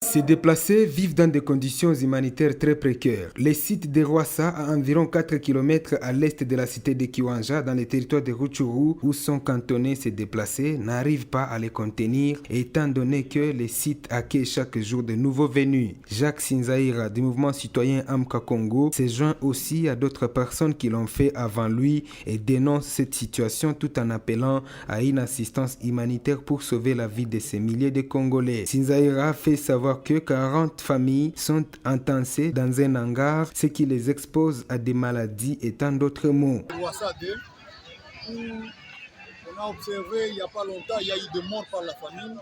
Ces déplacés vivent dans des conditions humanitaires très précaires. Le site de Rwassa, à environ 4 km à l'est de la cité de Kiwanja, dans le territoire de Rutshuru, où sont cantonnés ces déplacés, n'arrive pas à les contenir, étant donné que le site accueille chaque jour de nouveaux venus. Jacques Sinzaïra, du mouvement citoyen Amka Congo, se joint aussi à d'autres personnes qui l'ont fait avant lui et dénonce cette situation tout en appelant à une assistance humanitaire pour sauver la vie de ces milliers de Congolais. Sinzaïra fait savoir que 40 familles sont entassées dans un hangar, ce qui les expose à des maladies et tant d'autres maux. On a observé il n'y a pas longtemps, il y a eu des morts par la famine,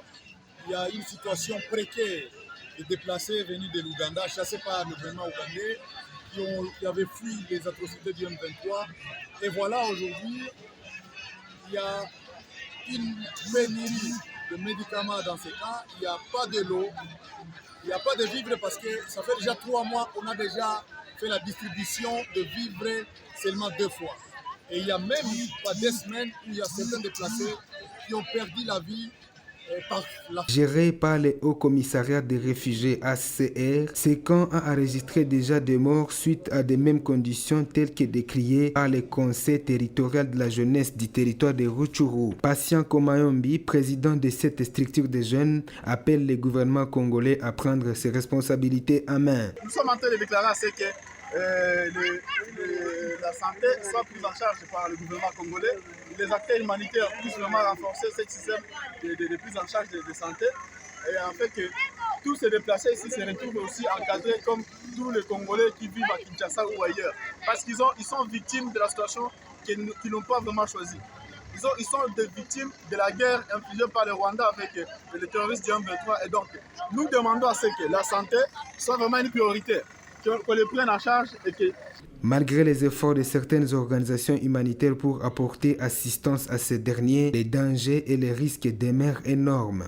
il y a une situation précaire de déplacés venus de l'Ouganda, chassés par le gouvernement ougandais, qui avaient fui les atrocités du M23. Et voilà, aujourd'hui, il y a une pénurie de médicaments dans ces cas, il n'y a pas de l'eau, il n'y a pas de vivres parce que ça fait déjà 3 mois qu'on a déjà fait la distribution de vivres seulement 2 fois. Et il y a même pas 2 semaines où il y a certains déplacés qui ont perdu la vie par la... Géré par le Haut Commissariat des réfugiés HCR, ce camp a enregistré déjà des morts suite à des mêmes conditions telles que décriées par le Conseil territorial de la jeunesse du territoire de Rutshuru. Patient Komayombi, président de cette structure de jeunes, appelle le gouvernement congolais à prendre ses responsabilités en main. Nous sommes en train de déclarer à ce que la santé soit prise en charge par le gouvernement congolais, les acteurs humanitaires puissent vraiment renforcer ce système de prise en charge de santé et en fait que tous ces déplacés ici se retrouvent aussi encadrés comme tous les Congolais qui vivent à Kinshasa ou ailleurs parce qu'ils sont victimes de la situation qu'ils n'ont pas vraiment choisie. Ils sont des victimes de la guerre infligée par le Rwanda avec les terroristes du M23 et donc nous demandons à ce que la santé soit vraiment une priorité. Qu'on les prenne en charge et que... Malgré les efforts de certaines organisations humanitaires pour apporter assistance à ces derniers, les dangers et les risques demeurent énormes.